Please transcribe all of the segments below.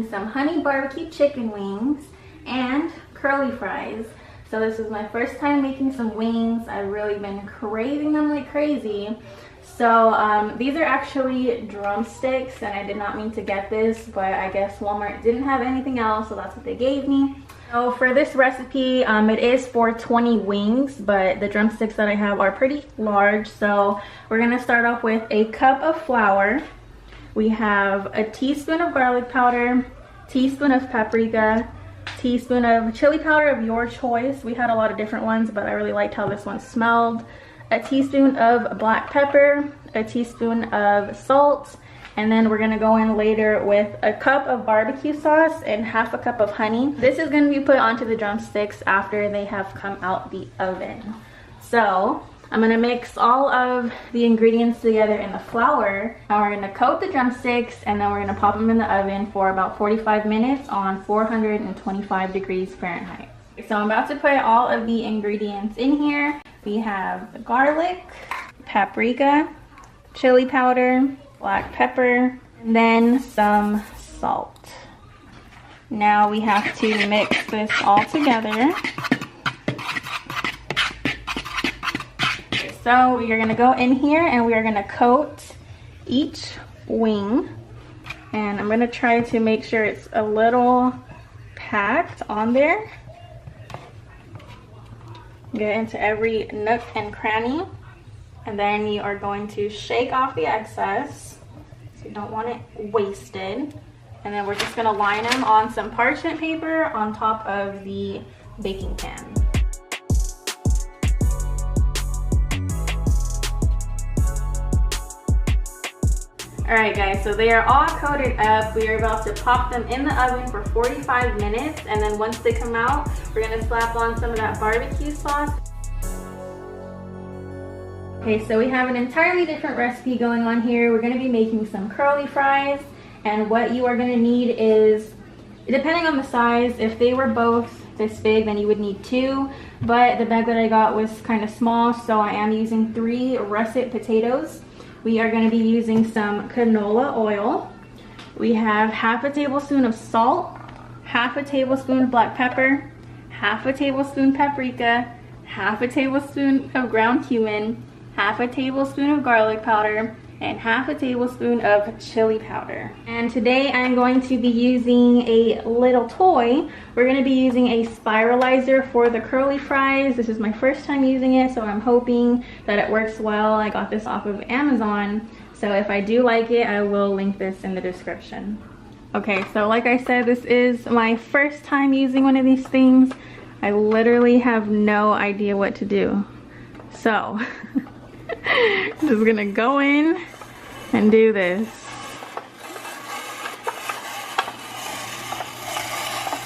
making some honey barbecue chicken wings and curly fries. So this is my first time making some wings. I've really been craving them like crazy. So these are actually drumsticks, and I did not mean to get this, but I guess Walmart didn't have anything else, so that's what they gave me. So for this recipe, it is for 20 wings, but the drumsticks that I have are pretty large. So we're gonna start off with a cup of flour. We have a teaspoon of garlic powder, teaspoon of paprika, teaspoon of chili powder of your choice. We had a lot of different ones, but I really liked how this one smelled. A teaspoon of black pepper, a teaspoon of salt, and then we're gonna go in later with a cup of barbecue sauce and half a cup of honey. This is gonna be put onto the drumsticks after they have come out the oven. So I'm gonna mix all of the ingredients together in the flour. Now we're gonna coat the drumsticks, and then we're gonna pop them in the oven for about 45 minutes on 425 degrees Fahrenheit. So I'm about to put all of the ingredients in here. We have the garlic, paprika, chili powder, black pepper, and then some salt. Now we have to mix this all together. So we are gonna go in here and we are gonna coat each wing. And I'm gonna try to make sure it's a little packed on there. Get into every nook and cranny, and then you are going to shake off the excess, so you don't want it wasted. And then we're just gonna line them on some parchment paper on top of the baking pan. Alright guys, so they are all coated up. We are about to pop them in the oven for 45 minutes, and then once they come out, we're gonna slap on some of that barbecue sauce. Okay, so we have an entirely different recipe going on here. We're gonna be making some curly fries, and what you are gonna need is, depending on the size, if they were both this big, then you would need 2, but the bag that I got was kind of small, so I am using 3 russet potatoes. We are going to be using some canola oil. We have half a tablespoon of salt, half a tablespoon of black pepper, half a tablespoon paprika, half a tablespoon of ground cumin, half a tablespoon of garlic powder, and half a tablespoon of chili powder. And today I'm going to be using a little toy. We're going to be using a spiralizer for the curly fries. This is my first time using it, so I'm hoping that it works well. I got this off of Amazon, so if I do like it, I will link this in the description. Okay, so like I said, this is my first time using one of these things. I literally have no idea what to do. So just gonna go in and do this.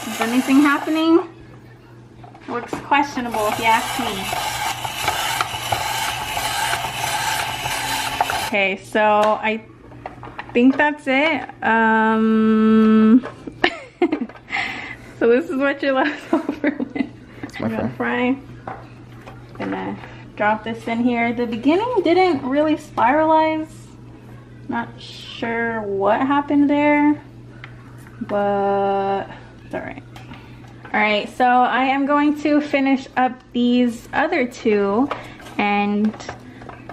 Is anything happening? Looks questionable if you ask me. Okay, so I think that's it. So this is what you're left over with. I'm gonna fry. Gonna drop this in here. The beginning didn't really spiralize. Not sure what happened there, but it's alright. Alright, so I am going to finish up these other 2, and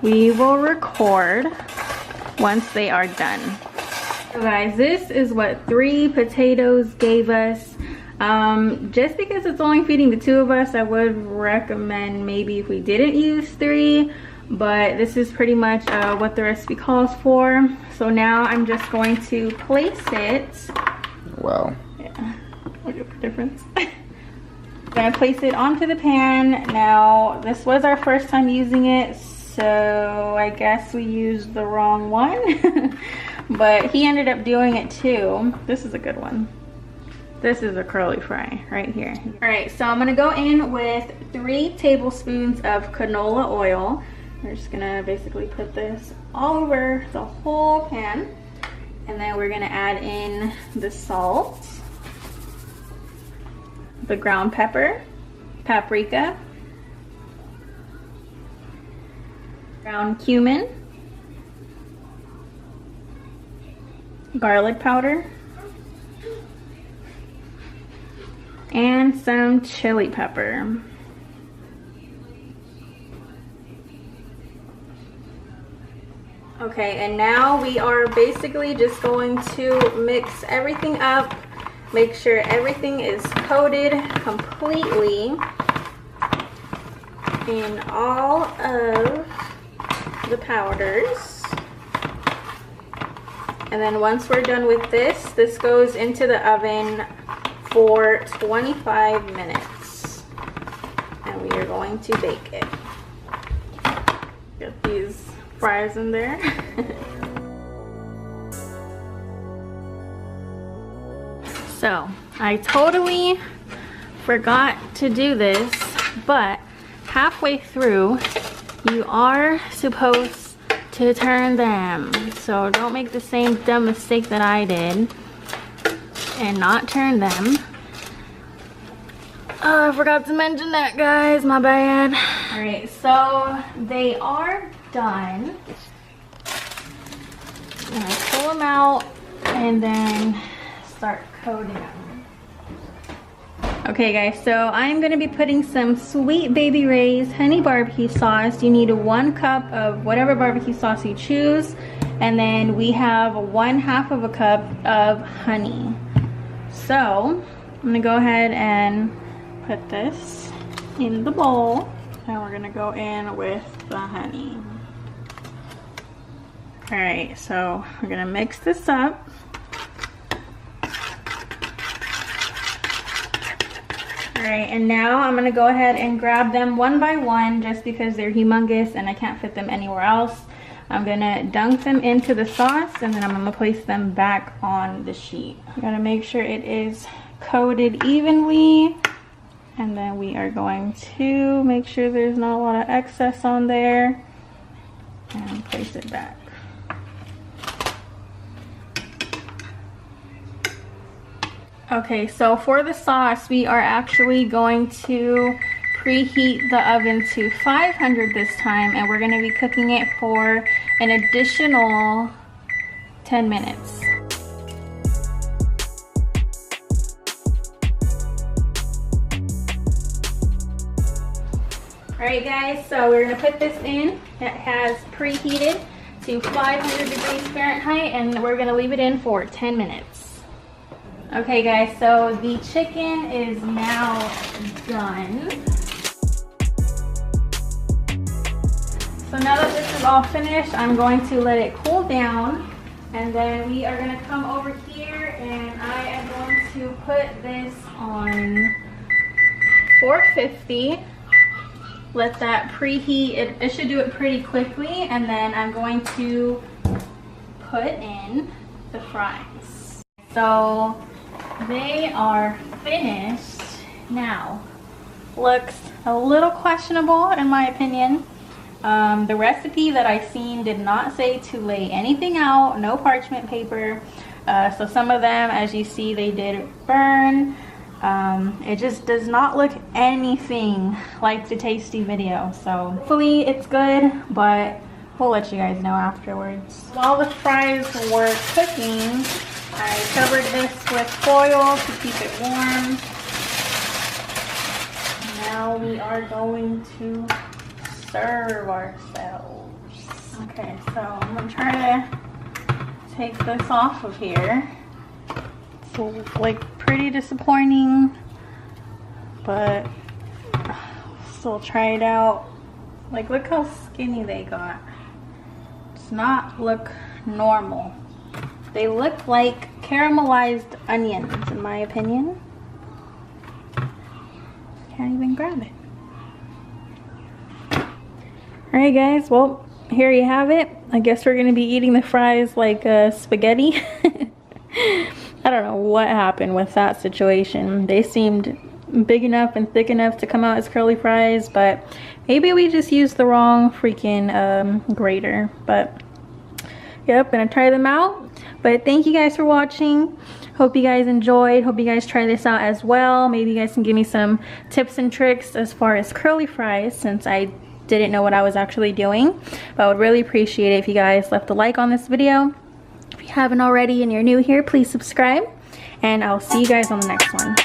we will record once they are done. So guys, this is what 3 potatoes gave us. Just because it's only feeding the 2 of us, I would recommend maybe if we didn't use 3, but this is pretty much what the recipe calls for. So now I'm just going to place it. Wow. Yeah, look at the difference. I'm gonna place it onto the pan. Now, this was our first time using it, so I guess we used the wrong one. But he ended up doing it too. This is a good one. This is a curly fry right here. All right, so I'm gonna go in with 3 tablespoons of canola oil. We're just gonna basically put this all over the whole pan. And then we're gonna add in the salt, the ground pepper, paprika, ground cumin, garlic powder, and some chili pepper. Okay, and now we are basically just going to mix everything up, make sure everything is coated completely in all of the powders. And then once we're done with this, this goes into the oven for 25 minutes. And we are going to bake it. Get these fries in there. So I totally forgot to do this, but halfway through you are supposed to turn them. So don't make the same dumb mistake that I did and not turn them. Oh, I forgot to mention that, guys, my bad. All right, so they are done. I'm gonna pull them out and then start coating them. Okay guys, so I'm gonna be putting some Sweet Baby Ray's honey barbecue sauce. You need 1 cup of whatever barbecue sauce you choose, and then we have 1/2 of a cup of honey. So I'm gonna go ahead and put this in the bowl, and we're gonna go in with the honey. All right, so we're gonna mix this up. All right, and now I'm gonna go ahead and grab them one by one just because they're humongous and I can't fit them anywhere else. I'm gonna dunk them into the sauce and then I'm gonna place them back on the sheet. You gotta make sure it is coated evenly, and then we are going to make sure there's not a lot of excess on there and place it back. Okay, so for the sauce, we are actually going to preheat the oven to 500 this time, and we're going to be cooking it for an additional 10 minutes. Alright guys, so we're going to put this in. It has preheated to 500 degrees Fahrenheit, and we're going to leave it in for 10 minutes. Okay guys, so the chicken is now done. So now that this is all finished, I'm going to let it cool down, and then we are going to come over here and I am going to put this on 450. Let that preheat. It should do it pretty quickly, and then I'm going to put in the fries. So they are finished now. Looks a little questionable in my opinion. The recipe that I seen did not say to lay anything out, no parchment paper. So some of them, as you see, they did burn. It just does not look anything like the tasty video. So hopefully it's good, but we'll let you guys know afterwards. While the fries were cooking, I covered this with foil to keep it warm. Now we are going to serve ourselves. Okay, so I'm gonna try to take this off of here. It's like pretty disappointing, but still try it out. Like, look how skinny they got. Does not look normal. They look like caramelized onions, in my opinion. Can't even grab it. Alright guys, well, here you have it. I guess we're gonna be eating the fries like spaghetti. I don't know what happened with that situation. They seemed big enough and thick enough to come out as curly fries, but maybe we just used the wrong freaking grater. But yep, gonna try them out. But thank you guys for watching. Hope you guys enjoyed. Hope you guys try this out as well. Maybe you guys can give me some tips and tricks as far as curly fries, since I didn't know what I was actually doing. But I would really appreciate it if you guys left a like on this video. If you haven't already and you're new here, please subscribe, and I'll see you guys on the next one.